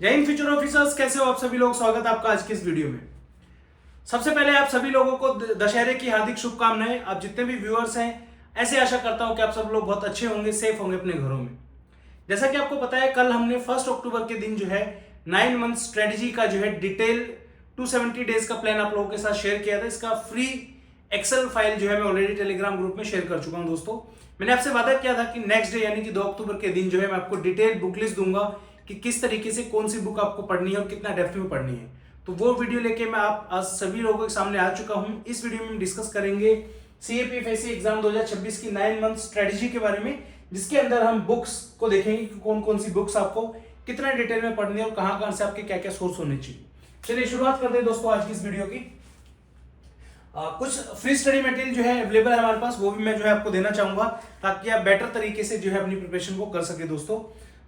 जय Hind future officers, कैसे हो आप सभी लोग। स्वागत है आपका आज की इस वीडियो में। सबसे पहले आप सभी लोगों को दशहरे की हार्दिक शुभकामनाएं। आप जितने भी व्यूअर्स हैं, ऐसे आशा करता हूं कि आप सब लोग बहुत अच्छे होंगे, सेफ होंगे अपने घरों में। जैसा कि आपको पता है, कल हमने 1 अक्टूबर के दिन जो है 9 मंथ स्ट्रेटेजी का जो है डिटेल 270 डेज का प्लान आप लोगों के साथ शेयर किया था। इसका फ्री एक्सेल फाइल जो है मैं ऑलरेडी टेलीग्राम ग्रुप में शेयर कर चुका हूं। दोस्तों, मैंने आपसे वादा किया था कि नेक्स्ट डे यानी कि 2 अक्टूबर के दिन जो है मैं आपको डिटेल बुक लिस्ट दूंगा कि किस तरीके से कौन सी बुक आपको पढ़नी है और कितना डेप्थ में पढ़नी है। तो वो वीडियो लेके मैं आप आज सभी लोगों के सामने आ चुका हूं। इस वीडियो में हम डिस्कस करेंगे सीएपीएफएससी एग्जाम 2026 की 9 मंथ स्ट्रेटेजी के बारे में, जिसके अंदर हम बुक्स को देखेंगे कि कौन कौन सी बुक्स आपको कितना डिटेल में पढ़नी है और कहां कहां से आपके क्या क्या सोर्स होने चाहिए। चलिए शुरुआत करते हैं दोस्तों आज की इस वीडियो की। कुछ फ्री स्टडी मटेरियल जो है अवेलेबल है हमारे पास, वो भी मैं जो है आपको देना चाहूंगा ताकि आप बेटर तरीके से जो है अपनी प्रिपरेशन को कर सके दोस्तों।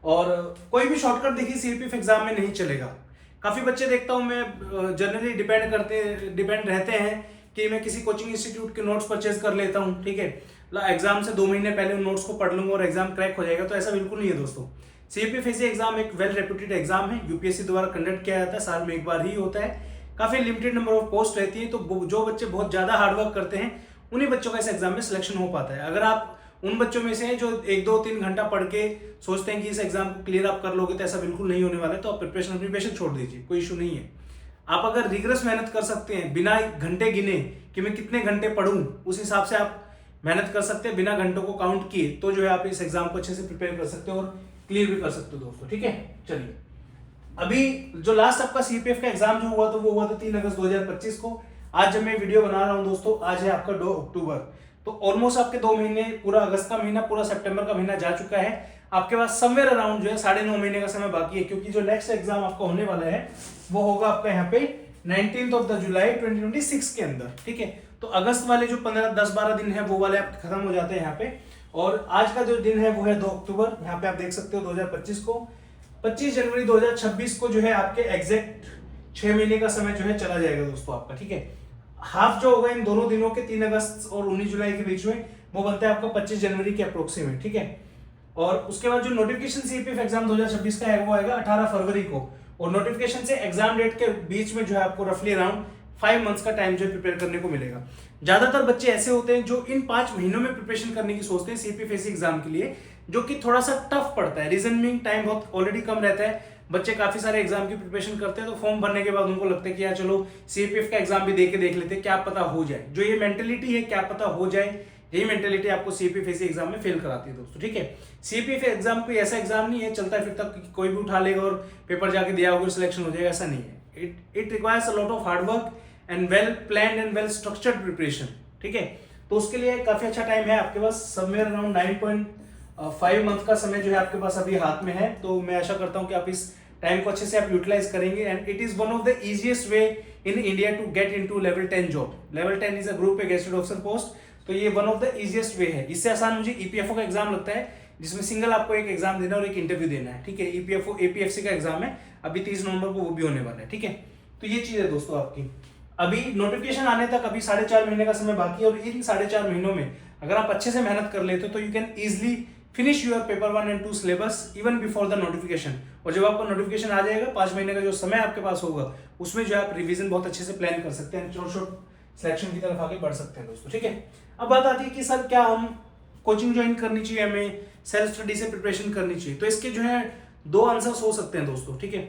और कोई भी शॉर्टकट देखिए सीपीएफ एग्जाम में नहीं चलेगा। काफी बच्चे देखता हूं मैं जनरली डिपेंड रहते हैं कि मैं किसी कोचिंग इंस्टीट्यूट के नोट्स परचेज कर लेता हूं, ठीक है, एग्जाम से 2 महीने पहले उन नोट्स को पढ़ लूंगा और एग्जाम क्रैक हो जाएगा। तो ऐसा बिल्कुल नहीं है दोस्तों। सीपीएफएससी एग्जाम एक वेल रेप्यूटेड एग्जाम है, यूपीएससी द्वारा कंडक्ट किया जाता है, साल में एक बार ही होता है, काफी लिमिटेड नंबर ऑफ पोस्ट रहती है। तो जो बच्चे बहुत ज्यादा हार्डवर्क करते हैं उन्हीं बच्चों का इस एग्जाम में सिलेक्शन हो पाता है। अगर आप उन बच्चों में से हैं जो 1-2-3 घंटा पढ़ के सोचते हैं कि इस एग्जाम को क्लियर आप कर लोगे, तो ऐसा बिल्कुल नहीं होने वाला है। तो आप प्रिपरेशन छोड़ दीजिए, कोई इशू नहीं है। आप अगर रिगरस मेहनत कर सकते हैं बिना घंटे गिने कि मैं कितने घंटे पढ़ूं, उस हिसाब से आप मेहनत कर सकते हैं बिना घंटों को काउंट किए, तो जो है आप इस एग्जाम को अच्छे से प्रिपेयर कर सकते हो और क्लियर भी कर सकते हो दोस्तों, ठीक है। चलिए, अभी जो लास्ट आपका सीपीएफ का एग्जाम जो हुआ, तो वो हुआ था 3 अगस्त 2025 को। आज जब मैं वीडियो बना रहा हूं दोस्तों, आज है आपका 2 अक्टूबर। तो ऑलमोस्ट आपके 2 महीने, पूरा अगस्त का महीना, पूरा सितंबर का महीना जा चुका है। आपके पास समवेयर अराउंड जो है 9.5 महीने का समय बाकी है, क्योंकि जो नेक्स्ट एग्जाम आपका होने वाला है वो होगा आपका यहाँ पे 19 जुलाई 2026 के अंदर, ठीक है। तो अगस्त वाले जो 10-12 दिन है वो वाले आप खत्म हो जाते हैं यहाँ पे। और आज का जो दिन है वो है 2 अक्टूबर। यहाँ पे आप देख सकते हो 2025 को 25 जनवरी 2026 को जो है आपके एग्जैक्ट 6 महीने का समय जो है चला जाएगा दोस्तों आपका, ठीक है। हाफ जो होगा इन दोनों दिनों के 3 अगस्त और 19 जुलाई के बीच में, वो बनता है आपका 25 जनवरी के अप्रोक्सीमेट, ठीक है। और उसके बाद जो नोटिफिकेशन सीपीएफ एग्जाम 2026 का है वो आएगा 18 फरवरी को। और नोटिफिकेशन से एग्जाम डेट के बीच में जो है आपको रफली अराउंड 5 मंथ्स का टाइम जो है प्रिपेयर करने को मिलेगा। ज्यादातर बच्चे ऐसे होते हैं जो इन 5 महीनों में प्रिपरेशन करने की सोचते हैं सीपीएफएससी एग्जाम के लिए, जो कि थोड़ा सा टफ पड़ता है। रीजन मीन टाइम बहुत ऑलरेडी कम रहता है। बच्चे काफी सारे एग्जाम की प्रिपरेशन करते हैं, तो फॉर्म भरने के बाद उनको लगता है कि यार चलो सीपीएफ का एग्जाम भी देख लेते हैं, क्या पता हो जाए। जो ये मेंटेलिटी है क्या पता हो जाए, यही मेंटेलिटी आपको सीपीएफएससी एग्जाम में फेल कराती है दोस्तों, ठीक है। सीपीएफ एग्जाम कोई ऐसा एग्जाम नहीं है चलता फिरता कोई भी उठा लेगा और पेपर जाके दिया होगा सिलेक्शन हो जाएगा, ऐसा नहीं है। It requires a lot of hard work and well planned and well structured preparation, ठीक है। तो उसके लिए काफी अच्छा टाइम है आपके पास, समवेयर अराउंड 9.5 मंथ का समय जो है आपके पास अभी हाथ में है। तो मैं आशा करता हूं कि आप इस टाइम को अच्छे से आप यूटिलाइज करेंगे। And it is one of the easiest way in India to get into level 10 job. Level 10 is a group A gazetted officer post, तो ये one of the easiest way है। इससे आसान मुझे ईपीएफओ का एग्जाम लगता है, जिसमें सिंगल आपको एक एग्जाम देना और एक इंटरव्यू देना है, ठीक है। ईपीएफओ एपीएफसी का एग्जाम है, अभी 30 नवंबर को वो भी होने वाला है, ठीक है। तो ये चीज है दोस्तों आपकी। अभी नोटिफिकेशन आने तक अभी 4.5 महीने का समय बाकी है, और इन 4.5 महीनों में अगर आप अच्छे से मेहनत कर लेते हो तो you can easily finish your paper 1 and 2 syllabus even before the notification. और जब आपका नोटिफिकेशन आ जाएगा, 5 महीने का जो समय आपके पास होगा, उसमें जो आप रिवीजन बहुत अच्छे से प्लान कर सकते हैं, शॉर्ट सिलेक्शन की तरफ आगे बढ़ सकते हैं दोस्तों, ठीक है। अब बात आती है कि सर क्या हम कोचिंग ज्वाइन करनी चाहिए, हमें सेल्फ स्टडी से प्रिपरेशन करनी चाहिए। तो इसके जो है 2 आंसर्स हो सकते हैं दोस्तों, ठीक है।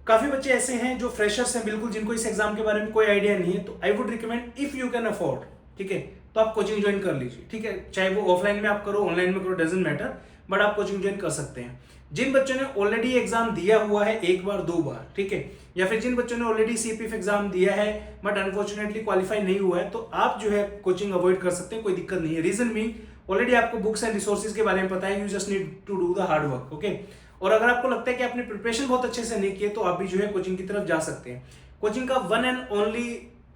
काफी बच्चे ऐसे हैं जो फ्रेशर्स हैं बिल्कुल, जिनको इस एग्जाम के बारे में कोई आइडिया नहीं है। तो I would recommend if you can afford, ठीक है, तो आप कोचिंग ज्वाइन कर लीजिए, ठीक है। चाहे वो ऑफलाइन में आप करो, ऑनलाइन में करो, डजंट मैटर, बट आप कोचिंग ज्वाइन कर सकते हैं। जिन बच्चों ने ऑलरेडी एग्जाम दिया हुआ है 1 बार 2 बार, ठीक है, या फिर जिन बच्चों ने ऑलरेडी सीपीएफ एग्जाम दिया है बट अनफॉर्चुनेटली क्वालिफाई नहीं हुआ है, तो आप जो है कोचिंग अवॉइड कर सकते हैं, कोई दिक्कत नहीं है। रीजन मीन ऑलरेडी आपको बुक्स एंड रिसोर्सेज के बारे में पता है, you just need to do the hard work, okay. और अगर आपको लगता है कि आपने प्रिपरेशन बहुत अच्छे से नहीं किए, तो आप भी जो है कोचिंग की तरफ जा सकते हैं। कोचिंग का वन एंड ओनली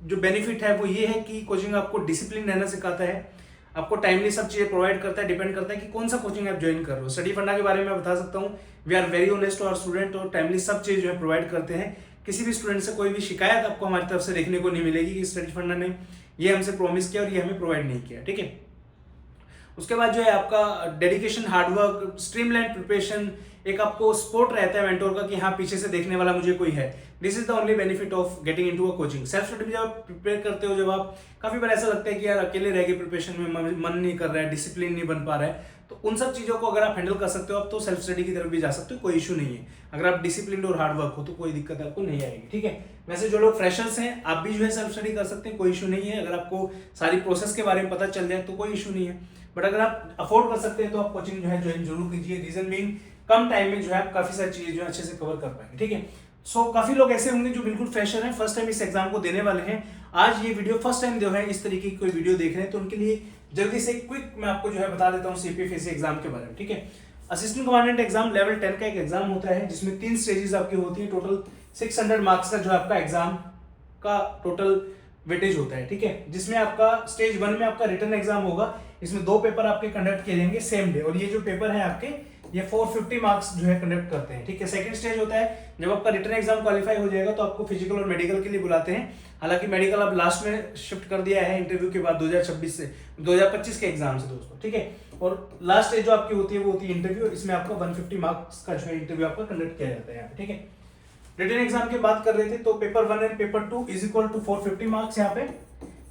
जो बेनिफिट है वो ये है कि कोचिंग आपको डिसिप्लिन रहना सिखाता है, आपको टाइमली सब चीजें प्रोवाइड करता है। डिपेंड करता है कि कौन सा कोचिंग आप ज्वाइन कर रहे हो। स्टडी फंडा के बारे में मैं बता सकता हूँ, we are very honest to our student, और टाइमली सब चीज जो है प्रोवाइड करते हैं। किसी भी स्टूडेंट से कोई भी शिकायत आपको हमारी तरफ से देखने को नहीं मिलेगी कि स्टडी फंडा ने ये हमसे प्रॉमिस किया और ये हमें प्रोवाइड नहीं किया, ठीक है। उसके बाद जो है आपका डेडिकेशन, हार्डवर्क, स्ट्रीमलाइन प्रिपरेशन, एक आपको सपोर्ट रहता है मेंटोर का कि हाँ पीछे से देखने वाला मुझे कोई है। This is the only benefit of getting into a coaching. Self study जब आप प्रिपेयर करते हो, जब आप काफी बार ऐसा लगता है कि यार अकेले रह गए प्रिपरेशन में, मन नहीं कर रहा है, डिसिप्लिन नहीं बन पा रहा है, तो उन सब चीजों को अगर आप हैंडल कर सकते हो आप तो सेल्फ स्टडी की तरफ भी जा सकते हो, कोई इशू नहीं है। अगर आप डिसिप्लिन और हार्डवर्क हो तो कोई दिक्कत आपको नहीं आएगी, ठीक है। वैसे जो लोग फ्रेशर्स हैं आप भी जो है सेल्फ स्टडी कर सकते हैं, कोई इशू नहीं है। अगर आपको सारी प्रोसेस के बारे में पता चल जाए तो कोई इशू नहीं है। बट अगर आप अफोर्ड कर सकते हैं तो आप कोचिंग जो है ज्वाइन जरूर कीजिए। रीजन बीइंग कम टाइम में जो है आप काफी सारी चीजें जो है अच्छे से कवर कर पाएंगे, ठीक है। सो काफी लोग ऐसे होंगे जो बिल्कुल फ्रेशर हैं, फर्स्ट टाइम इस एग्जाम को देने वाले हैं। आज ये वीडियो फर्स्ट टाइम जो है इस तरीके की कोई वीडियो देख रहे हैं तो उनके लिए जल्दी से क्विक मैं आपको जो है बता देता हूँ सीपीएफएसी एग्जाम के बारे में, ठीक है। असिस्टेंट कमांडेंट एग्जाम लेवल 10 का एक एग्जाम होता है जिसमें 3 स्टेजेस आपकी होती है। टोटल 600 मार्क्स का जो आपका एग्जाम का टोटल वेटेज होता है, ठीक है। जिसमें आपका स्टेज 1 में आपका रिटन एग्जाम होगा। इसमें 2 पेपर आपके कंडक्ट किए जाएंगे सेम डे, और ये जो पेपर है आपके ये 450 मार्क्स जो है कंडक्ट करते हैं, ठीक है। सेकंड स्टेज होता है जब आपका रिटन एग्जाम क्वालिफाई हो जाएगा तो आपको फिजिकल और मेडिकल के लिए बुलाते हैं। हालांकि मेडिकल अब लास्ट में शिफ्ट कर दिया है इंटरव्यू के बाद 2025 के एग्जाम से दोस्तों, ठीक है। और लास्ट स्टेज जो आपकी होती है वो होती है इंटरव्यू। इसमें आपको 150 मार्क्स का जो है इंटरव्यू आपका कंडक्ट किया जाता है यहाँ पे, ठीक है। रिटन एग्जाम की बात कर रहे थे तो paper 1 and paper 2 is equal to 450 marks. यहाँ पे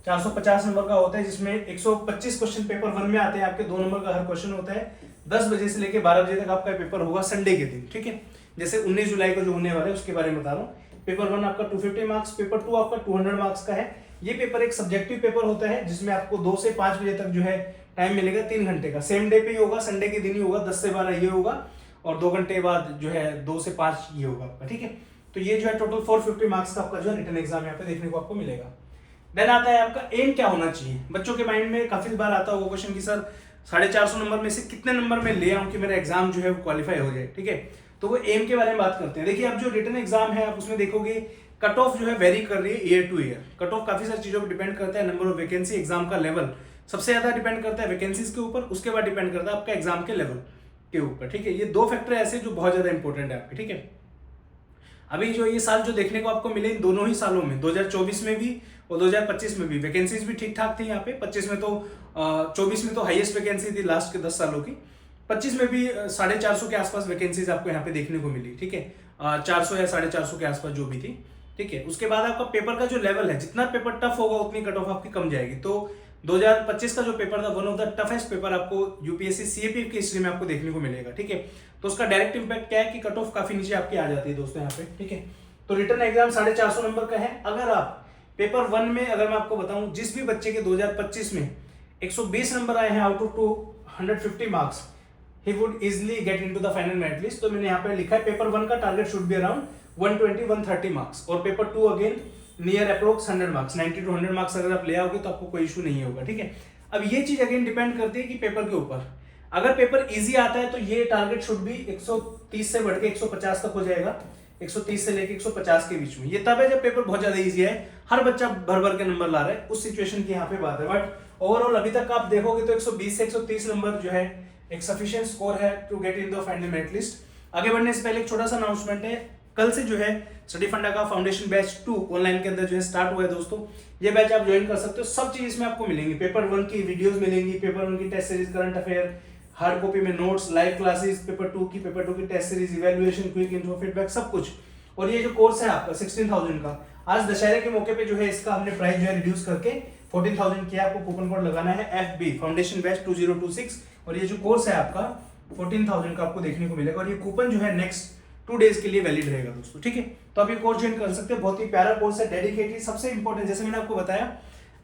450 नंबर का होता है जिसमें 125 क्वेश्चन पेपर 1 में आते हैं आपके, 2 नंबर का हर क्वेश्चन होता है। 10 बजे से लेकर 12 बजे तक आपका पेपर होगा संडे के दिन, ठीक है। जैसे 19 जुलाई को जो होने वाला है उसके बारे में बता रहा हूँ। पेपर 1 आपका 250 मार्क्स, पेपर 2 आपका 200 मार्क्स का है। ये पेपर एक सब्जेक्टिव पेपर होता है जिसमें आपको 2 से 5 बजे तक जो है टाइम मिलेगा, 3 घंटे का। सेम डे पे ही होगा, संडे के दिन ही होगा। 10 से 12 ये होगा और 2 घंटे बाद जो है 2 से 5 ये होगा आपका, ठीक है। तो ये जो है टोटल 450 मार्क्स का आपका जो है रिटन एग्जाम यहाँ पे देखने को आपको मिलेगा। देन आता है आपका एम क्या होना चाहिए। बच्चों के माइंड में काफी बार आता होगा क्वेश्चन की सर 450 नंबर में से कितने नंबर में ले आऊं कि मेरा एग्जाम जो है वो क्वालिफाई हो जाए, ठीक है। तो वो एम के बारे में बात करते हैं। देखिए अब जो रिटन एग्जाम है आप उसमें देखोगे कट ऑफ जो है वेरी कर रही है year two year. Cut off काफी सारी चीजों पर डिपेंड करता है। नंबर ऑफ वैकेंसी, एग्जाम का लेवल सबसे ज्यादा डिपेंड करता है वैकेंसीज के ऊपर, उसके बाद डिपेंड करता है आपका एग्जाम के लेवल के ऊपर, ठीक है। ये 2 फैक्टर ऐसे जो बहुत ज्यादा इंपॉर्टेंट है आपके, ठीक है। अभी जो ये साल जो देखने को आपको मिले इन दोनों ही सालों में 2024 में भी और 2025 में भी वैकेंसीज भी ठीक ठाक थी। यहाँ पे 25 में तो 24 में तो हाईएस्ट वैकेंसी थी लास्ट के 10 सालों की। 25 में भी 450 के आसपास वैकेंसीज आपको यहाँ पे देखने को मिली, ठीक है। 400 या 450 के आसपास जो भी थी, ठीक है। उसके बाद आपका पेपर का जो लेवल है, जितना पेपर टफ होगा उतनी कट ऑफ आपकी कम जाएगी। तो 2025 का जो पेपर था one of the toughest paper आपको यूपीएससी सीएपी की हिस्ट्री में आपको देखने को मिलेगा, ठीक है। तो उसका डायरेक्ट इंपैक्ट क्या है कि कट ऑफ काफी नीचे आपकी आ जाती है दोस्तों यहाँ पे, ठीक है। तो रिटर्न एग्जाम 450 नंबर का है। अगर आप पेपर 1 में अगर मैं आपको बताऊं जिस भी बच्चे के 2025 में 120 नंबर आए हैं out of 250 marks, he would easily get into the final merit list. तो मैंने यहाँ पे लिखा है पेपर 1 का target should be around 120-130 marks और paper 2 again near approx 100 marks. 90 to 100 marks अगर आप ले आओगे तो आपको कोई इशू नहीं होगा, ठीक है। अब ये चीज अगेन डिपेंड करती है कि पेपर के ऊपर। अगर पेपर इजी आता है तो ये टारगेट शुड भी 130 से बढ़ के 150 तक हो जाएगा। 130 से लेके 150 के बीच में। ये तब है जब पेपर बहुत ज्यादा इजी है, हर बच्चा भर भर के नंबर ला रहा है, उस सिचुएशन की यहाँ पे बात है। बट ओवरऑल अभी तक आप देखोगे तो 120 से 130 नंबर जो है एक सफिशिएंट स्कोर है to get in the final merit list. आगे बढ़ने से पहले एक छोटा सा अनाउंसमेंट है। कल से जो है स्टडी फंडा का फाउंडेशन बैच 2 ऑनलाइन के अंदर जो है स्टार्ट हुआ है दोस्तों। ये बैच आप ज्वाइन कर सकते हो। सब चीज इसमें आपको मिलेंगी। पेपर 1 की वीडियोस मिलेंगी, पेपर 1 की test series, current affair, hard copy में नोट्स, लाइव क्लासेस, पेपर 2 की test series, evaluation, quick info, feedback, सब कुछ। और ये जो कोर्स है आपका 16,000 का, आज दशहरे के मौके पे जो है इसका हमने प्राइस जो है रिड्यूस करके 14,000 किया। आपको कूपन कोड लगाना है FB फाउंडेशन बैच 2026 और ये जो कोर्स है आपका 14,000 का आपको देखने को मिलेगा। और ये कूपन जो है नेक्स्ट 2 डेज के लिए वैलिड रहेगा दोस्तों, ठीक है। तो आप ये कोर्स ज्वाइन कर सकते हो। बहुत ही प्यारा कोर्स है, डेडिकेटेड। सबसे इंपॉर्टेंट जैसे मैंने आपको बताया,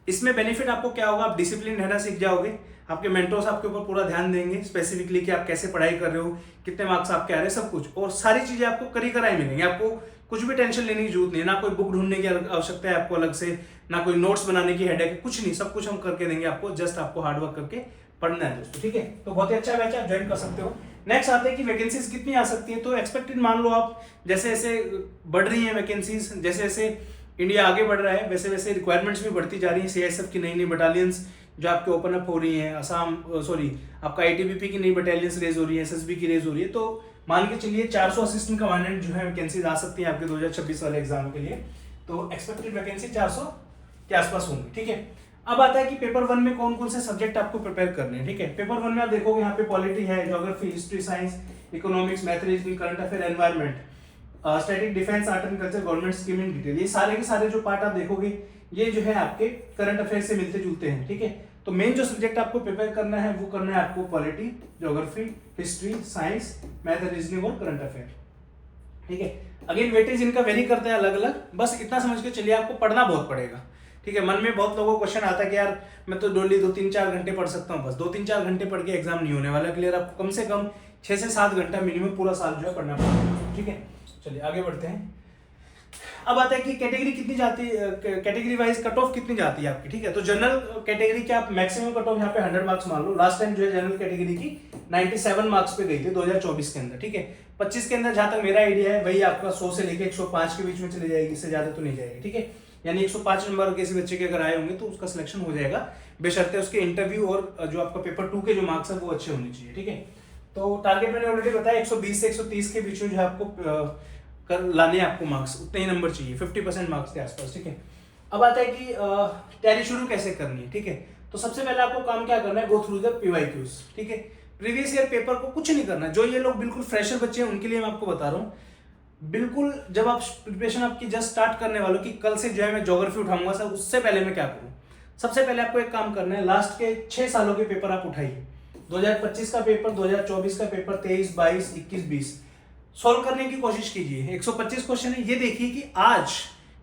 इसमें बेनिफिट आपको क्या होगा, आप डिसिप्लिन रहना सीख जाओगे। आपके मेंटर्स आपके ऊपर पूरा ध्यान देंगे स्पेसिफिकली कि आप कैसे पढ़ाई कर रहे हो, कितने मार्क्स आपके आ रहे हैं, सब कुछ। और सारी चीजें आपको करी कराई मिलेंगी। आपको कुछ भी टेंशन लेने की जरूरत नहीं है, ना कोई बुक ढूंढने की आवश्यकता है आपको अलग से, ना कोई नोट्स बनाने की हेडेक है, कुछ नहीं। सब कुछ हम करके देंगे आपको, जस्ट आपको हार्डवर्क करके पढ़ना है दोस्तों, ठीक है। तो बहुत ही अच्छा बैच आप ज्वाइन कर सकते हो। नेक्स्ट आते हैं कि वैकेंसीज कितनी आ सकती है। तो एक्सपेक्टेड मान लो आप जैसे जैसे बढ़ रही है वैकेंसीज, जैसे जैसे इंडिया आगे बढ़ रहा है वैसे वैसे रिक्वायरमेंट्स भी बढ़ती जा रही है। CISF की नई नई बटालियंस जो आपके ओपन अप हो रही है, आपका ITBP की नई बटालियंस रेज हो रही है, SSB की रेज हो रही है। तो मान के चलिए 400 असिस्टेंट कमांडेंट जो है वैकेंसीज आ सकती है आपके 2026 वाले एग्जाम के लिए। तो एक्सपेक्टेड वैकेंसी 400 के आसपास होंगी, ठीक है। अब आता है कि पेपर 1 में कौन कौन से सब्जेक्ट आपको प्रिपेयर करने हैं, ठीक है। पेपर 1 में आप देखोगे यहाँ पे पॉलिटी है, geography, history, science, economics, math, reasoning, current affair, environment, static, defence, art and culture, government scheme in detail, ये सारे के सारे जो पार्ट आप देखोगे ये जो है आपके करंट अफेयर से मिलते जुलते हैं, ठीक है। तो मेन जो सब्जेक्ट आपको प्रिपेयर करना है वो करना है आपको polity, geography, history, science, math, reasoning और करंट अफेयर, ठीक है। अगेन वेटेज इनका वेरी करता है अलग अलग, बस इतना समझ के चलिए आपको पढ़ना बहुत पड़ेगा, ठीक है। मन में बहुत लोगों को क्वेश्चन आता है कि यार मैं तो डेली 2-3-4 घंटे पढ़ सकता हूँ, बस 2-3-4 घंटे पढ़ के एग्जाम नहीं होने वाला क्लियर, आपको कम से कम 6 से 7 घंटा मिनिमम पूरा साल जो है पढ़ना पड़ेगा, ठीक है। चलिए आगे बढ़ते हैं। अब आता है कि कैटेगरी कितनी जाती है, कैटेगरी वाइज कट ऑफ कितनी जाती है आपकी, ठीक है। तो जनरल कैटेगरी के आप मैक्सिमम कट ऑफ यहाँ पे 100 मार्क्स मान लो। लास्ट टाइम जो है जनरल कैटेगरी की 97 मार्क्स पे गई थी 2024 के अंदर, ठीक है। 25 के अंदर जहां तक मेरा आइडिया है वही आपका 100 से लेके 105 के बीच में चली जाएगी, इससे ज्यादा तो नहीं जाएगी, ठीक है। यानी 105 नंबर किसी बच्चे के अगर आए होंगे तो उसका सिलेक्शन हो जाएगा, बेशर्ते उसके इंटरव्यू और जो आपका पेपर 2 के जो मार्क्स है वो अच्छे होने चाहिए, ठीक है। तो टारगेट मैंने ऑलरेडी बताया 120 से 130 के बीच में जो है आपको कर लाने आपको मार्क्स, उतने ही नंबर चाहिए, 50% मार्क्स के आसपास, ठीक है। अब आता है कि तैयारी शुरू कैसे करनी है, ठीक है। तो सबसे पहले आपको काम क्या करना है, गो थ्रू द PYQs, ठीक है। प्रीवियस ईयर पेपर को कुछ नहीं करना, जो ये लोग बिल्कुल फ्रेशर बच्चे हैं उनके लिए मैं आपको बता रहा हूँ, बिल्कुल जब आप प्रिपरेशन आपकी जस्ट स्टार्ट करने वालों की कल से जो है मैं ज्योग्राफी उठाऊंगा सर, उससे पहले मैं क्या करूँ, सबसे पहले आपको एक काम करना है, लास्ट के 6 सालों के पेपर आप उठाइए, 2025 का पेपर, 2024 का पेपर, 23, 22, 21, 20 सॉल्व करने की कोशिश कीजिए। 125 क्वेश्चन है, ये देखिए कि आज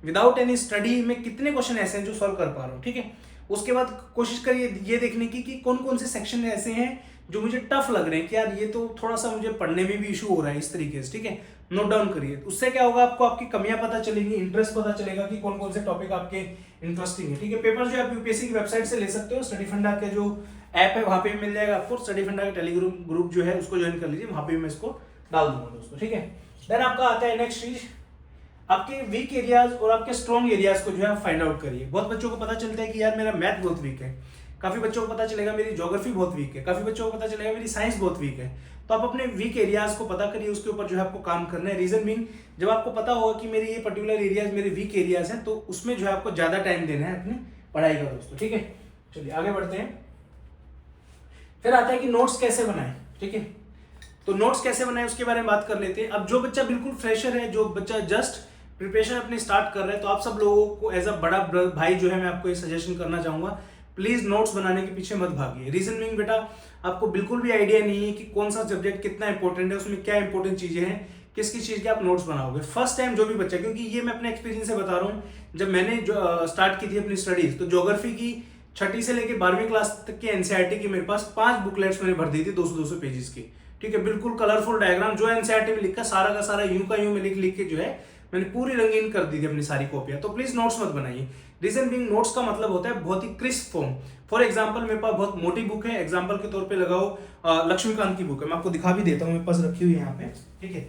विदाउट एनी स्टडी में कितने क्वेश्चन ऐसे हैं जो सॉल्व कर पा रहा हूँ, ठीक है। उसके बाद कोशिश करिए ये देखने की कि कौन कौन से सेक्शन ऐसे हैं जो मुझे टफ लग रहे हैं कि यार ये तो थोड़ा सा मुझे पढ़ने में भी इशू हो रहा है, इस तरीके से, ठीक है। नोट डाउन करिए, उससे क्या होगा आपको आपकी कमियां पता चलेंगी, इंटरेस्ट पता चलेगा कि कौन कौन से टॉपिक आपके इंटरेस्टिंग है, ठीक है। पेपर जो आप यूपीएससी की वेबसाइट से ले सकते हो, स्टडी फंडा के जो ऐप है वहां पे मिल जाएगा आपको, स्टडी फंडा का टेलीग्राम ग्रुप जो है उसको ज्वाइन कर लीजिए, वहां पे मैं इसको डाल दूंगा दोस्तों, ठीक है। देन आपका आता है नेक्स्ट चीज, आपके वीक एरियाज और आपके स्ट्रॉन्ग एरियाज को जो है फाइंड आउट करिए। बहुत बच्चों को पता चलता है कि यार मेरा मैथ बहुत वीक है, काफी बच्चों को पता चलेगा मेरी ज्योग्राफी बहुत वीक है, काफी बच्चों को पता चलेगा मेरी साइंस बहुत वीक है। तो आप अपने वीक एरियाज को पता करिए, उसके ऊपर जो है आपको काम करना है। रीजन बीइंग, जब आपको पता होगा कि मेरे ये पर्टिकुलर एरियाज मेरे वीक एरियाज हैं, तो उसमें जो है आपको ज्यादा टाइम देना है अपनी पढ़ाई का दोस्तों, ठीक है। चलिए आगे बढ़ते हैं। फिर आता है कि नोट्स कैसे बनाए, ठीक है। तो नोट्स कैसे बनाए उसके बारे में बात कर लेते हैं। अब जो बच्चा बिल्कुल फ्रेशर है, जो बच्चा जस्ट प्रिपरेशन अपनी स्टार्ट कर रहे हैं, तो आप सब लोगों को एज अ बड़ा भाई जो है मैं आपको ये सजेशन करना चाहूंगा, प्लीज नोट्स बनाने के पीछे मत भागिए। रीजन बीइंग बेटा, आपको बिल्कुल भी आइडिया नहीं है कि कौन सा सब्जेक्ट कितना इंपॉर्टेंट है, उसमें क्या इंपॉर्टेंट चीजें हैं, किस किस चीज के आप नोट्स बनाओगे। फर्स्ट टाइम जो भी बच्चा, क्योंकि ये मैं अपने एक्सपीरियंस से बता रहा हूँ, जब मैंने जो स्टार्ट की थी अपनी स्टडीज, तो ज्योग्राफी की 6ठी से लेकर 12वीं क्लास तक की एनसीईआरटी की मेरे पास 5 बुकलेट्स मैंने भर दी थी 200-200 पेजेस की, ठीक है। बिल्कुल कलरफुल डायग्राम जो एनसीईआरटी में लिखा सारा का सारा यूं का यूं में लिख लिख के जो है मैंने पूरी रंगीन कर दी थी अपनी सारी कॉपियां। तो प्लीज नोट्स मत बनाइए। रीजन बीइंग, नोट्स का मतलब होता है बहुत ही क्रिस्प फॉर्म। फॉर एग्जांपल मेरे पास बहुत मोटी बुक है, एग्जांपल के तौर पे लगाओ लक्ष्मीकांत की बुक है, मैं आपको दिखा भी देता हूँ, मेरे पास रखी हुई है यहाँ पे, ठीक है।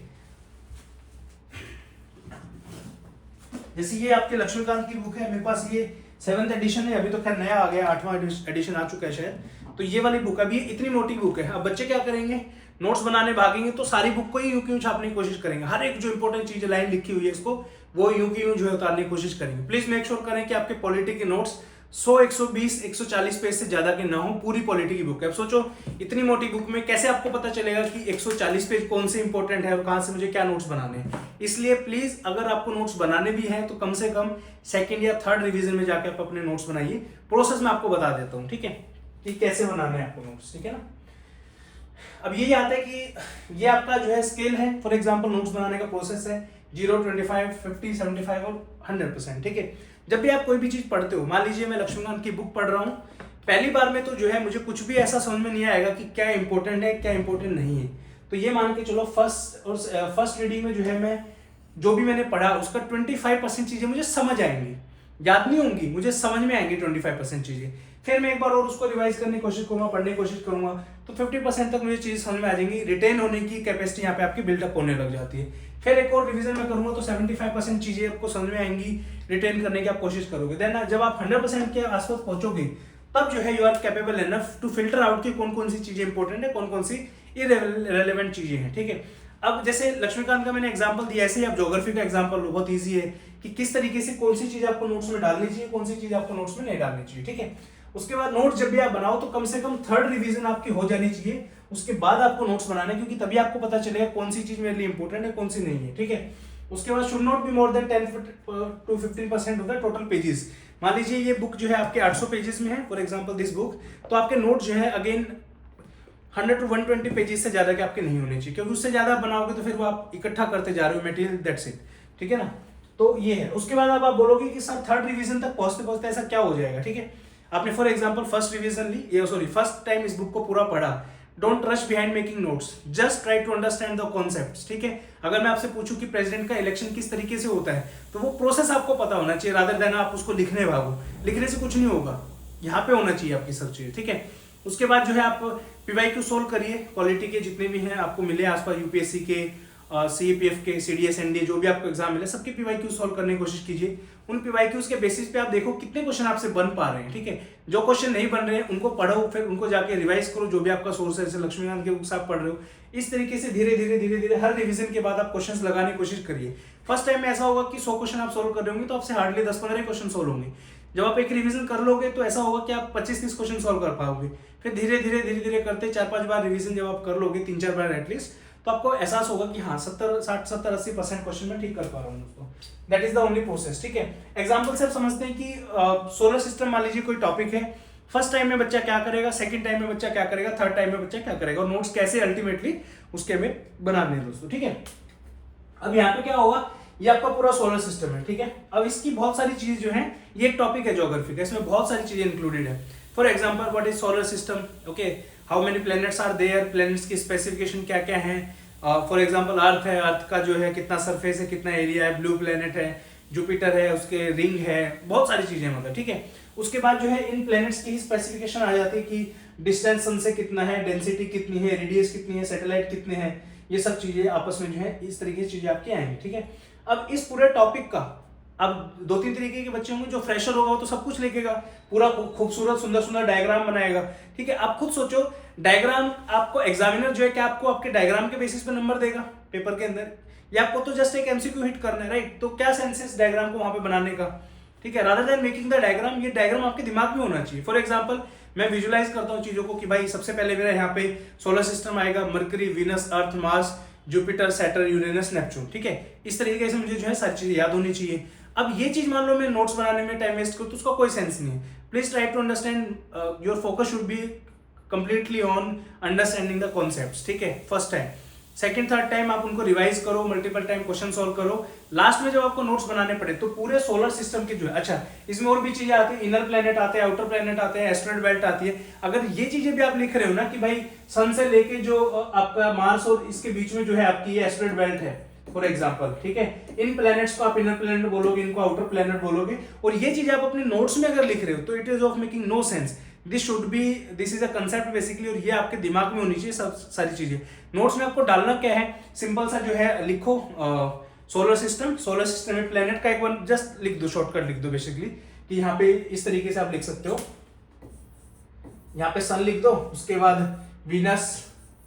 जैसे ये आपके लक्ष्मीकांत की बुक है, मेरे पास ये 7th एडिशन है, अभी तो खैर नया आ गया, 8वां एडिशन आ चुका है शायद। तो ये वाली बुक, अभी इतनी मोटी बुक है। अब बच्चे क्या करेंगे, नोट्स बनाने भागेंगे तो सारी बुक को ही यूं क्यों छापने की कोशिश करेंगे, हर एक जो इंपॉर्टेंट चीज लाइन लिखी हुई है इसको वो यूं की यूं जो है उतारने की कोशिश करेंगे। प्लीज मेक श्योर करें कि आपके पॉलिटी के नोट्स 100, 120, 140 पेज से ज्यादा के ना हो। पूरी पॉलिटी की बुक है। अब सोचो इतनी मोटी बुक में कैसे आपको पता चलेगा कि 140 पेज कौन से इंपॉर्टेंट है और कहां से मुझे क्या नोट्स बनाने हैं। इसलिए प्लीज अगर आपको नोट्स बनाने भी हैं तो कम से कम 2nd या 3rd रिवीजन में जाकर आप अपने नोट्स बनाइए। प्रोसेस मैं आपको बता देता हूँ, ठीक है, कि कैसे बनाने हैं आपको नोट्स, ठीक है ना। अब यही आता है कि ये आपका जो है स्केल है। फॉर एग्जांपल नोट्स बनाने का प्रोसेस है 0, 25, 50, 75 और 100%, ठीक है। जब भी आप कोई भी चीज पढ़ते हो, मान लीजिए मैं लक्ष्मीकांत की बुक पढ़ रहा हूँ, पहली बार में तो जो है मुझे कुछ भी ऐसा समझ में नहीं आएगा कि क्या इंपॉर्टेंट है क्या इंपॉर्टेंट नहीं है। तो ये मान के चलो फर्स्ट रीडिंग में जो है मैं जो भी मैंने पढ़ा उसका 25% चीजें मुझे समझ आएंगी, याद नहीं होंगी, मुझे समझ में आएंगी 25% चीजें। फिर मैं एक बार और उसको रिवाइज करने की कोशिश करूंगा, पढ़ने की कोशिश करूंगा, तो 50% तक मुझे चीज समझ में आ जाएंगी। रिटेन होने की कैपेसिटी यहाँ पे आपकी बिल्डअप होने लग जाती है। फिर एक और रिवीजन में करूंगा तो 75% चीजें आपको समझ में आएंगी, रिटेन करने की आप कोशिश करोगे। देन जब आप 100% के आसपास पहुंचोगे तब जो है you are capable enough to filter out की कौन कौन सी चीजें इंपॉर्टेंट है, कौन कौन सी इररिलेवेंट चीजें हैं, ठीक है। अब जैसे लक्ष्मीकांत का मैंने एग्जांपल दिया, ऐसे ही आप ज्योग्राफी का एग्जांपल लो, बहुत ईजी है कि किस तरीके से कौन सी चीज आपको नोट्स में डालनी चाहिए, कौन सी चीज आपको नोट्स में नहीं डालनी चाहिए, ठीक है। उसके बाद नोट्स जब भी आप बनाओ तो कम से कम 3rd रिवीजन आपकी हो जानी चाहिए, उसके बाद आपको नोट्स बनाना है, क्योंकि तभी आपको पता चलेगा कौन सी चीज मेरे लिए इंपॉर्टेंट है, कौन सी नहीं है, ठीक है। उसके बाद should not be more than 10 to 15% of the total pages. मान लीजिए ये बुक जो है आपके 800 पेजेस में है, फॉर एग्जांपल दिस बुक, तो आपके नोट जो है अगेन 100 to 120 पेजेस से ज्यादा के आपके नहीं होने चाहिए, क्योंकि उससे ज्यादा बनाओगे तो फिर वो आप इकट्ठा करते जा रहे हो मटेरियल, दैट्स इट, ठीक है ना। तो ये है। उसके बाद आप बोलोगे कि सर 3rd रिवीजन तक पहुंचते पहुंचते ऐसा क्या हो जाएगा, ठीक है। आपने फॉर एग्जांपल फर्स्ट रिवीजन ली, ये सॉरी फर्स्ट टाइम इस बुक को पूरा पढ़ा, don't rush behind making notes, just try to understand the concepts, ठीक है। अगर मैं आपसे पूछूं कि प्रेसिडेंट का इलेक्शन किस तरीके से होता है, तो वो प्रोसेस आपको पता होना चाहिए, रादर देन आप उसको लिखने भागो, लिखने से कुछ नहीं होगा, यहाँ पे होना चाहिए आपकी सब चीजें, ठीक है। उसके बाद जो है आप पीवाईक्यू सोल्व करिए, क्वालिटी के जितने भी हैं आपको मिले आसपास, यूपीएससी के, सीईपीएफ के, सीडीएस एनडीए जो भी आपको एग्जाम मिले, सबके पीवाईक्यू सोल्व करने की कोशिश कीजिए। उन पीवाईक्यूज के बेसिस पे आप देखो कितने क्वेश्चन आपसे बन पा रहे हैं, ठीक है। जो क्वेश्चन नहीं बन रहे हैं उनको पढ़ो, फिर उनको जाके रिवाइज करो, जो भी आपका सोर्स है, जैसे लक्ष्मीकांत के बुक्स आप पढ़ रहे हो, इस तरीके से धीरे धीरे हर रिवीजन के बाद आप क्वेश्चंस लगाने की कोशिश करिए। फर्स्ट टाइम में ऐसा होगा कि 100 क्वेश्चन आप सोल्व कर रहे होंगे तो आपसे हार्डली 10-15 क्वेश्चन सोल्व होंगे। जब आप एक रिवीजन कर लोगे तो ऐसा होगा कि आप 25-30 क्वेश्चन सोल्व कर पाओगे। फिर धीरे धीरे करते 4-5 बार रिवीजन जब आप कर लोगे, 3-4 बार एटलीस्ट, तो आपको एहसास होगा कि हाँ 70-80% क्वेश्चन में ठीक कर पा रहा हूँ दोस्तों। That is the only process, ठीक है। एग्जाम्पल से आप समझते हैं कि सोलर सिस्टम मान लीजिए कोई टॉपिक है, फर्स्ट टाइम में बच्चा क्या करेगा, सेकंड टाइम में बच्चा क्या करेगा, थर्ड टाइम में बच्चा क्या करेगा, और नोट्स कैसे अल्टीमेटली उसके हमें बनाने हैं दोस्तों, ठीक है। अब यहाँ पे क्या होगा, ये आपका पूरा सोलर सिस्टम है, ठीक है। अब इसकी बहुत सारी चीज जो है, ये एक टॉपिक है ज्योग्राफी का, इसमें बहुत सारी चीजें इंक्लूडेड है। For example what is solar system, okay, how many planets are there, planets की स्पेसिफिकेशन क्या क्या है। फॉर एग्जांपल अर्थ है, अर्थ का जो है कितना सरफेस है, कितना एरिया है, ब्लू प्लैनेट है, जुपिटर है, उसके रिंग है, बहुत सारी चीजें मतलब, ठीक है। उसके बाद जो है इन प्लैनेट्स की स्पेसिफिकेशन आ जाती है कि डिस्टेंस सन से कितना है, डेंसिटी कितनी है, रेडियस कितनी है, सैटेलाइट कितने हैं, ये सब चीजें आपस में जो है इस तरीके की चीजें आपकी आएंगी, ठीक है। अब इस पूरे टॉपिक का अब 2-3 तरीके के बच्चे होंगे, जो फ्रेशर होगा वो तो सब कुछ लिखेगा, पूरा खूबसूरत सुंदर डायग्राम बनाएगा, ठीक है। आप खुद सोचो, डायग्राम आपको एग्जामिनर जो है क्या आपको आपके डायग्राम के बेसिस पे नंबर देगा पेपर के अंदर, या आपको तो जस्ट एक एमसीक्यू हिट करना है, राइट। तो क्या सेंस है इस डायग्राम को वहां पे बनाने का, ठीक है। Rather than making the diagram, ये डायग्राम आपके दिमाग में होना चाहिए। फॉर एग्जाम्पल मैं विजुअलाइज करता हूँ चीजों को कि भाई सबसे पहले मेरा यहाँ पे सोलर सिस्टम आएगा, Mercury, Venus, Earth, Mars, Jupiter, Saturn, Uranus, Neptune, ठीक है। इस तरीके से मुझे जो है सारी चीजें याद होनी चाहिए। अब ये चीज मान लो मैं नोट्स बनाने में टाइम वेस्ट करूँ तो उसका कोई सेंस नहीं है। Please try to understand, your focus should be completely on understanding the concepts, ठीक है। First time, second third time आप उनको रिवाइज करो, मल्टीपल टाइम क्वेश्चन सॉल्व करो, लास्ट में जब आपको नोट्स बनाने पड़े तो पूरे सोलर सिस्टम के जो है, अच्छा इसमें और भी चीजें आती है, इनर प्लेनेट आते हैं, आउटर प्लेनेट आते हैं, एस्टेरॉयड बेल्ट आती है। अगर ये चीजें भी आप लिख रहे हो ना कि भाई सन से लेके जो आपका मार्स और इसके बीच में जो है आपकी ये एस्टेरॉयड बेल्ट है फॉर एग्जांपल, ठीक है। इन प्लैनेट्स को आप इनर प्लैनेट बोलोगे, इनको आउटर प्लैनेट बोलोगे, और ये चीज आप अपने नोट्स में अगर लिख रहे हो तो it is of making no sense. This is a concept basically, और ये आपके दिमाग में होनी चाहिए सब सारी चीजें। नोट्स में आपको डालना क्या है, सिंपल सा जो है लिखो सोलर सिस्टम में प्लैनेट का एक बार जस्ट लिख दो, शॉर्टकट लिख दो बेसिकली, कि यहाँ पे इस तरीके से आप लिख सकते हो, यहाँ पे सन लिख दो, उसके बाद वीनस,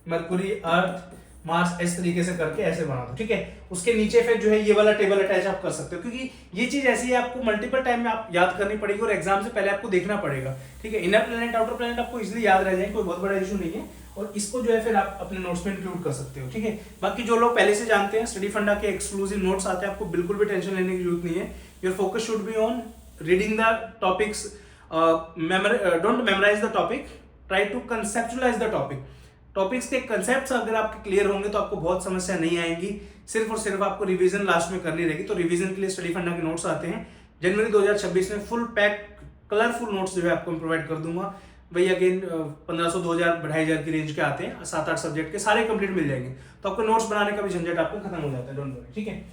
मरकुरी, अर्थ, मार्स, इस तरीके से करके ऐसे बना दो, ठीक है। उसके नीचे फिर जो है ये वाला टेबल अटैच आप कर सकते हो, क्योंकि ये चीज ऐसी है आपको मल्टीपल टाइम में आप याद करनी पड़ेगी और एग्जाम से पहले आपको देखना पड़ेगा, ठीक है। इनर प्लैनेट, आउटर प्लैनेट आपको इजीली याद रह जाएंगे, कोई बहुत बड़ा इशू नहीं है, और इसको जो है फिर आप अपने नोट्स में इंक्लूड कर सकते हो, ठीक है। बाकी जो लोग पहले से जानते हैं स्टडी फंडा के एक्सक्लूसिव नोट्स आते हैं, आपको बिल्कुल भी टेंशन लेने की जरूरत नहीं है। Your focus should be on reading the topics, don't memorise the topic, try to conceptualise the topic. Topics के कंसेप्ट्स अगर आपके क्लियर होंगे तो आपको बहुत समस्या नहीं आएंगी, सिर्फ और सिर्फ आपको रिवीजन लास्ट में करनी रहेगी। तो रिवीजन के लिए स्टडी फंडा के नोट्स आते हैं जनवरी 2026 में, फुल पैक कलरफुल नोट्स जो है आपको मैं प्रोवाइड कर दूंगा। वही अगेन 1500, 2000, 2500 की रेंज के आते हैं, 7-8 सब्जेक्ट के सारे कंप्लीट मिल जाएंगे, तो आपको नोट्स बनाने का भी झंझट आपको खत्म हो जाता है, डोंट वरी, ठीक है।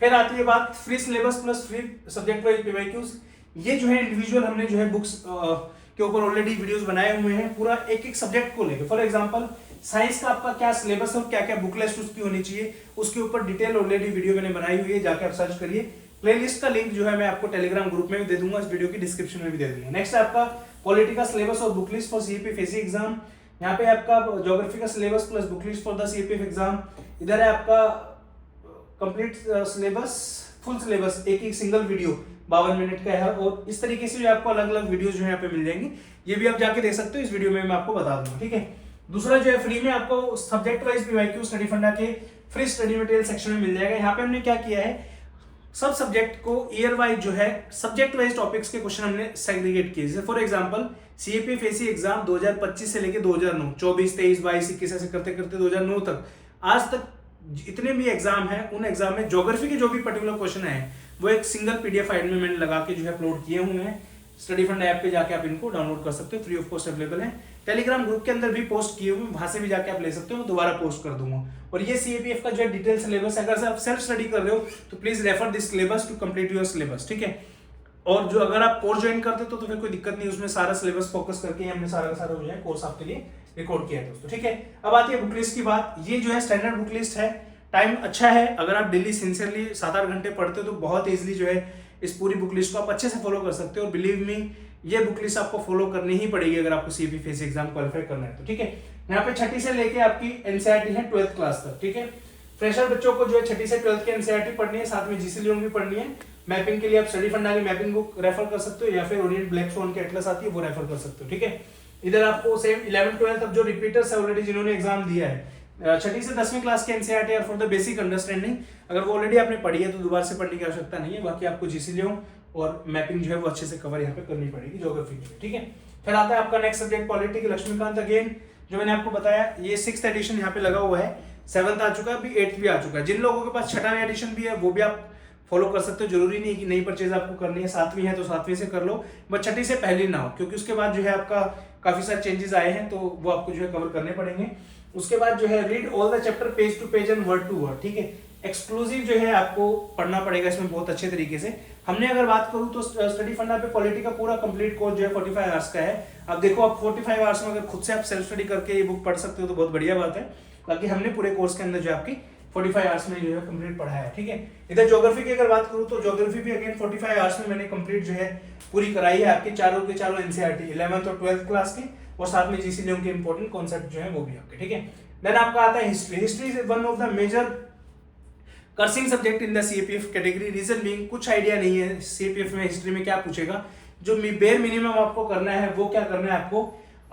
फिर आती है बात free syllabus plus free subject wise PYQs. ये जो है इंडिविजुअल हमने जो है बुक्स के ऊपर ऑलरेडी वीडियोस बनाए हुए हैं, पूरा एक एक सब्जेक्ट को लेकर। फॉर एग्जांपल साइंस का आपका क्या सिलेबस है, क्या क्या बुक लिस्ट उसकी होनी चाहिए, उसके ऊपर डिटेल ऑलरेडी वीडियो मैंने बनाई हुई है, जाके आप सर्च करिए। प्लेलिस्ट का लिंक जो है मैं आपको टेलीग्राम ग्रुप में भी दे दूंगा, इस वीडियो की डिस्क्रिप्शन में भी दे दूंगा। नेक्स्ट है आपका पॉलिटी का सिलेबस और book list for CEP facie exam. यहाँ पे आपका ज्योग्राफी का syllabus plus book list for the CEP exam. इधर है आपका कंप्लीट सिलेबस फुल सिलेबस एक एक सिंगल वीडियो 52 मिनट का है, और इस तरीके से जो आपको अलग अलग वीडियोस जो है यहाँ पे मिल जाएंगी, ये भी आप जाके देख सकते हो, इस वीडियो में मैं आपको बता दूंगा, ठीक है। दूसरा जो है फ्री में आपको सब्जेक्ट वाइज पीवाईक्यू स्टडी फंडा के फ्री स्टडी मटेरियल सेक्शन में मिल जाएगा। यहाँ पे हमने क्या किया है, सब सब्जेक्ट को ईयर वाइज जो है सब्जेक्ट वाइज टॉपिक्स के क्वेश्चन हमने सेग्रीगेट किए। जैसे फॉर एग्जांपल सीएपीएफएसी एग्जाम 2025 से लेके 2009, 24, 23, 22, 21 ऐसे करते करते 2009 तक आज तक इतने भी एग्जाम हैं, उन एग्जाम में ज्योग्राफी के जो भी पर्टिकुलर क्वेश्चन है वो एक सिंगल पीडीएफ फाइल में मैंने लगा के जो है अपलोड किए हुए हैं। स्टडी फंड ऐप पे जाके आप इनको डाउनलोड कर सकते हो, फ्री ऑफ कॉस्ट अवेलेबल है। टेलीग्राम ग्रुप के अंदर भी पोस्ट किए हुए, वहां से भी जाके आप ले सकते हो, मैं दोबारा पोस्ट कर दूंगा। और ये सीएपीएफ का जो है डिटेल सिलेबस, अगर आप सेल्फ स्टडी कर रहे हो तो please refer this syllabus to complete your syllabus, ठीक है। और जो अगर आप कोर्स ज्वाइन करते हो तो फिर कोई दिक्कत नहीं, उसमें सारा सिलेबस फोकस करके हमने सारा का सारा जो है कोर्स आपके लिए रिकॉर्ड किया है दोस्तों, ठीक है। अब आती है बुक लिस्ट की बात। ये जो है स्टैंडर्ड बुक लिस्ट है, टाइम अच्छा है, अगर आप डेली सिंसियरली 7-8 घंटे पढ़ते हो तो बहुत इजीली जो है इस पूरी बुक लिस्ट को आप अच्छे से फॉलो कर सकते हो। और बिलीव मी, ये बुक लिस्ट आपको फॉलो करनी ही पड़ेगी अगर आपको सीपीएफएसी एग्जाम क्वालिफाई करना है तो, ठीक है। यहाँ पे 6ठी से लेके आपकी एनसीईआरटी है 12th क्लास तक, ठीक है। फ्रेशर बच्चों को जो है 6ठी से 12th की एनसीईआरटी पढ़नी है, साथ में जीसी लियोन भी पढ़नी है। मैपिंग के लिए आप स्टडी फंडा की मैपिंग बुक रेफर कर सकते हो, या फिर ओरिएंट ब्लैक स्वन की एटलस आती है वो रेफर कर सकते हो, ठीक है। इधर आपको सेम 11-12 तक जो रिपीटर्स है ऑलरेडी जिन्होंने एग्जाम दिया है, 6ठी से 10वीं क्लास के एनसीईआरटी और फॉर द बेसिक अंडरस्टैंडिंग, अगर वो ऑलरेडी आपने पढ़ी है तो दोबारा से पढ़ने की आवश्यकता नहीं है। बाकी आपको जीसी लियोन और मैपिंग जो है वो अच्छे से कवर यहाँ पे करनी पड़ेगी ज्योग्राफी के लिए, ठीक है। फिर आता है आपका next subject polity, Laxmikanth again जो मैंने आपको बताया, ये 6th एडिशन यहाँ पे लगा हुआ है, 7th आ चुका है, अभी 8th भी आ चुका है। जिन लोगों के पास 6ठा एडिशन भी है वो भी आप फॉलो कर सकते हो, जरूरी नहीं कि नई परचेज आपको करनी है। 7वीं है तो 7वीं से कर लो, बट 6ठी से पहले ना हो, क्योंकि उसके बाद जो है आपका काफी सारे चेंजेस आए हैं तो वो आपको जो है कवर करने पड़ेंगे। उसके बाद जो है read all the chapter page to page and word to word, ठीक है। एक्सक्लूसिव जो है आपको पढ़ना पड़ेगा इसमें बहुत अच्छे तरीके से। हमने अगर बात करूं तो स्टडी फंडा पे पॉलिटी का पूरा कंप्लीट कोर्स जो है 45 आवर्स का है। अब देखो, आप 45 आवर्स में अगर खुद से आप सेल्फ स्टडी करके ये बुक पढ़ सकते हो तो बहुत बढ़िया बात है। बाकी हमने पूरे कोर्स के अंदर जो आपकी 45 आवर्स में जो है कंप्लीट पढ़ाया है, ठीक है। इधर ज्योग्राफी की अगर बात करूं तो ज्योग्राफी भी अगेन 45 आवर्स में मैंने कंप्लीट जो है पूरी कराई है आपके चारों के चारों एनसीईआरटी 11th और 12th क्लास के, और साथ में जीसी लियोन के इंपॉर्टेंट कॉन्सेप्ट जो है वो भी आपके, ठीक है। देन आपका आता है history. History is one of the major cursing subject in the CAPF category. Reason being, कुछ आइडिया नहीं है सीएपीएफ में हिस्ट्री में क्या पूछेगा। जो बेयर मिनिमम आपको करना है वो क्या करना है, आपको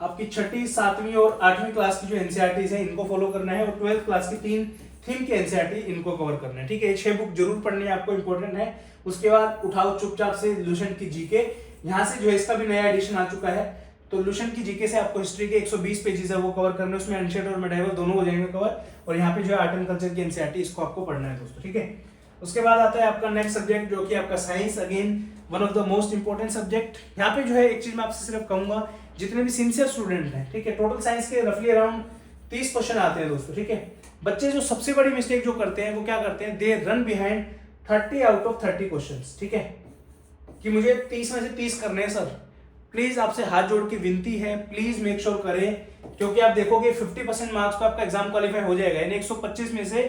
आपकी 6ठी, 7वीं और 8वीं क्लास की जो एनसीईआरटीज है इनको फॉलो करना है, और 12th क्लास की 3 थीम के एनसीईआरटी इनको कवर करना है, ठीक है। 6 बुक जरूर पढ़नी है आपको, इंपॉर्टेंट है। उसके बाद उठाओ चुपचाप से लुसेंट की जीके, यहाँ से जो है इसका भी नया एडिशन आ चुका है, तो लुसेंट की जीके से आपको हिस्ट्री के 120 पेजेस है वो कवर करने हैं, उसमें एंशिएंट और मेडिवल दोनों हो जाएंगे कवर। और यहाँ पे जो है आर्ट एंड कल्चर की एनसीईआरटी इसको आपको पढ़ना है दोस्तों, ठीक है। उसके बाद आता है आपका नेक्स्ट सब्जेक्ट जो कि आपका science, again one of the most important subject. यहाँ पे जो है एक चीज मैं आपसे सिर्फ कहूंगा, जितने भी सिंसियर स्टूडेंट हैं, ठीक है, टोटल साइंस के रफली अराउंड 30 क्वेश्चन आते हैं दोस्तों, ठीक है। बच्चे जो सबसे बड़ी मिस्टेक जो करते हैं वो क्या करते हैं, they run behind 30 out of 30 questions, ठीक है, कि मुझे 30 में से 30 करने हैं सर। प्लीज आपसे हाथ जोड़ के विनती है, प्लीज मेक श्योर करें, क्योंकि आप देखोगे 50% मार्क्स पे आपका एग्जाम क्वालिफाई हो जाएगा, यानी 125 में से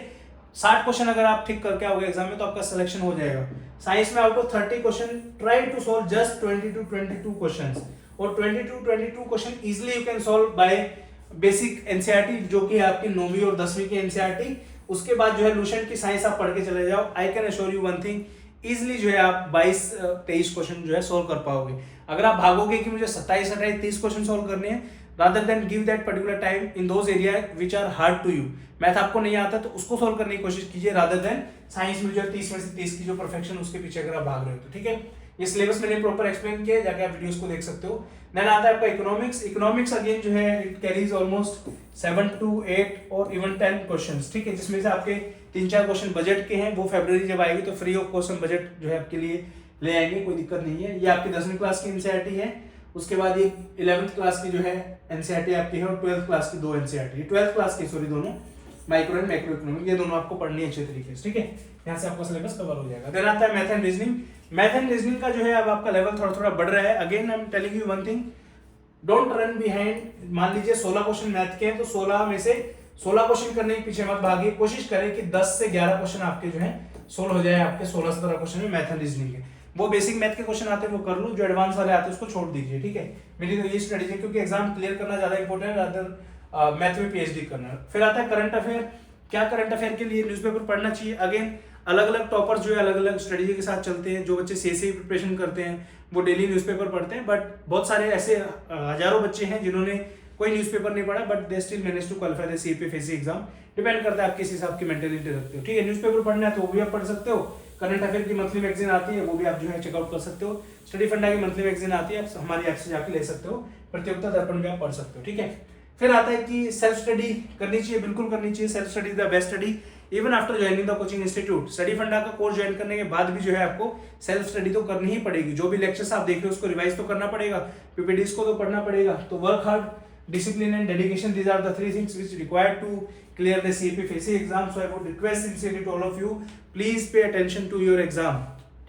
60 क्वेश्चन अगर आप ठीक करके आओगे एग्जाम में तो आपका सिलेक्शन हो जाएगा। साइंस में out of 30 question try to solve just 20 to 22 questions, और 20 to 22 question easily you can solve by basic NCERT जो कि आपकी 9वीं और 10वीं की एनसीईआरटी। उसके बाद जो है लुसेंट की साइंस आप पढ़ के चले जाओ, I can assure you one thing, easily जो है आप 22-23 क्वेश्चन जो है सोल्व कर पाओगे। अगर आप भागोगे कि मुझे 27-28-30 क्वेश्चन सोल्व करने हैं, rather than give that particular time in those area which are hard to you. Math आपको नहीं आता तो उसको सोल्व करने की कोशिश कीजिए, रादर देन साइंस में जो 30 में से 30 की जो परफेक्शन उसके पीछे अगर आप भाग रहे हो तो, ठीक है। ये सिलेबस मैंने प्रॉपर एक्सप्लेन किया है, जाके आप वीडियोस को देख सकते हो। देन आता है आपका इकोनॉमिक्स। इकोनॉमिक्स अगेन जो है इट कैरीज ऑलमोस्ट 7 to 8 और इवन 10 क्वेश्चंस, ठीक है, जिसमें से आपके 3-4 क्वेश्चन बजट के हैं, वो फरवरी जब आएगी तो फ्री ऑफ कॉस्ट बजट जो है आपके लिए ले आएंगे, कोई दिक्कत नहीं है। ये आपकी 10वीं क्लास की एनसीईआरटी है। उसके बाद ये 11th क्लास की जो है एनसीईआरटी आपकी है, और 12th क्लास की 2 एनसीईआरटी, 12th क्लास की सॉरी दोनों, माइक्रो एंड मैक्रो इकोनॉमिक, ये दोनों आपको पढ़नी है अच्छे तरीके से, ठीक है। यहाँ से आपका सिलेबस कवर हो जाएगा। देन आता है math and reasoning. Math and reasoning का जो है अब आपका लेवल थोड़ा थोड़ा बढ़ रहा है। Again I am telling you one thing, don't run behind. मान लीजिए 16 क्वेश्चन मैथ के हैं तो 16 में से 16 क्वेश्चन करने के पीछे मत भागिए, कोशिश करें कि 10 से 11 क्वेश्चन आपके जो है सोल्व हो जाए आपके 16-17 क्वेश्चन में मैथ एंड रीजनिंग के। वो बेसिक मैथ के क्वेश्चन आते हैं वो कर लो, जो एडवांस वाले आते हैं उसको छोड़ दीजिए, ठीक है। मेरी तो ये स्ट्रेटेजी है, क्योंकि एग्जाम क्लियर करना ज्यादा इंपॉर्टेंट है रादर मैथ में पीएचडी करना। फिर आता है करंट अफेयर। क्या करंट अफेयर के लिए न्यूज़पेपर पढ़ना चाहिए? अगेन अलग अलग टॉपर्स जो है अलग अलग स्ट्रेटेजी के साथ चलते हैं। जो बच्चे सीएसई प्रिपरेशन करते हैं वो डेली न्यूज़पेपर पढ़ते हैं, बट बहुत सारे ऐसे हजारों बच्चे हैं जिन्होंने कोई न्यूज़पेपर नहीं पढ़ा but they still manage to qualify the CPF AC exam. Depend करता है आप किस हिसाब की मेंटेलिटी रखते हो। ठीक है, न्यूज़पेपर पढ़ना है तो वो भी आप पढ़ सकते हो। करंट अफेयर की मंथली मैगजीन आती है वो भी आप जो है चेकआउट कर सकते हो। स्टडी फंडा की मंथली मैगजीन आती है, आप हमारी ऐप से जाके ले सकते हो। प्रतियोगिता दर्पण भी आप पढ़ सकते हो। ठीक है, फिर आता है कि सेल्फ स्टडी करनी चाहिए, बिल्कुल करनी चाहिए। Self study is the best study even after joining the coaching institute. Study फंडा का कोर्स ज्वाइन करने के बाद भी जो है आपको सेल्फ स्टडी तो करनी ही पड़ेगी। जो भी लेक्चर्स आप देख रहे हो उसको रिवाइज तो करना पड़ेगा, पीपीडीज को तो पढ़ना पड़ेगा। तो work hard, discipline and dedication, these are the three things which required to clear the CPF AC exam. So I would request sincerely to all of you, please pay attention to your exam.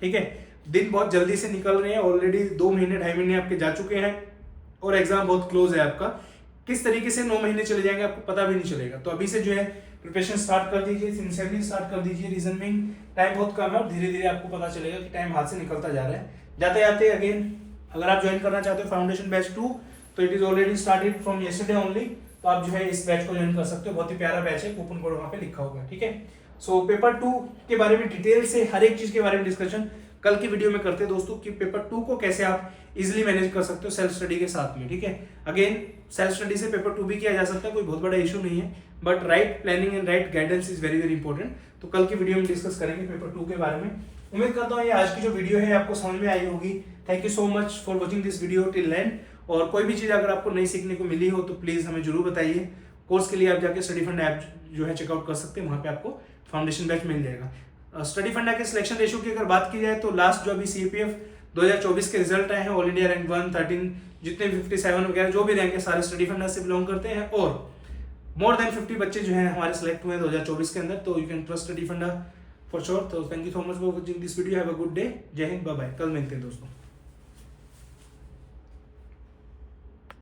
ठीक है, दिन बहुत जल्दी से निकल रहे हैं, already 2 महीने 2.5 महीने आपके जा चुके हैं और एग्जाम बहुत क्लोज है आपका। किस तरीके से 9 महीने चले जाएंगे आपको पता भी नहीं चलेगा। तो अभी से जो है प्रिपरेशन स्टार्ट कर दीजिए, सिंसियरली स्टार्ट कर दीजिए। रीजन मीन टाइम बहुत कम है और धीरे धीरे आपको पता चलेगा कि टाइम हाथ से निकलता जा रहा है। जाते जाते अगेन अगर आप ज्वाइन करना चाहते हो फाउंडेशन बैच 2 तो it is already started from yesterday only. तो आप जो है इस बैच को ज्वाइन कर सकते हो, बहुत ही प्यारा बैच है, कूपन कोड वहां पे लिखा होगा। ठीक है, सो पेपर 2 के बारे में डिटेल से हर एक चीज के बारे में डिस्कशन कल की वीडियो में करते हैं दोस्तों, कि पेपर 2 को कैसे आप इजीली मैनेज कर सकते हो सेल्फ स्टडी के साथ में। ठीक है, अगेन सेल्फ स्टडी से पेपर 2 भी किया जा सकता है, कोई बहुत बड़ा इशू नहीं है, but right planning and right guidance is very very important. तो कल की वीडियो में डिस्कस करेंगे पेपर 2 के बारे में। उम्मीद करता हूँ ये आज की जो वीडियो है आपको समझ में आई होगी। Thank you so much for watching this video till and. और कोई भी चीज़ अगर आपको नई सीखने को मिली हो तो प्लीज़ हमें जरूर बताइए। कोर्स के लिए आप जाके स्टडी फंडा ऐप जो है चेकआउट कर सकते हैं, वहाँ पे आपको फाउंडेशन बैच मिल जाएगा। स्टडी फंडा के सिलेक्शन रेशियो की अगर बात की जाए तो लास्ट जो अभी सीपीएफ 2024 के रिजल्ट आए हैं, ऑल इंडिया रैंक 1, 13 जितने 57 वगैरह जो भी रैंक है सारे स्टडी फंडा से बिलोंग करते हैं और मोर देन 50 बच्चे जो हैं हमारे सिलेक्ट हुए हैं 2024 के अंदर। तो यू कैन ट्रस्ट स्टडी फंडा फॉर श्योर। तो thank you so much for watching this video. Have a good day. जय हिंद, बाय बाय। कल मिलते हैं दोस्तों।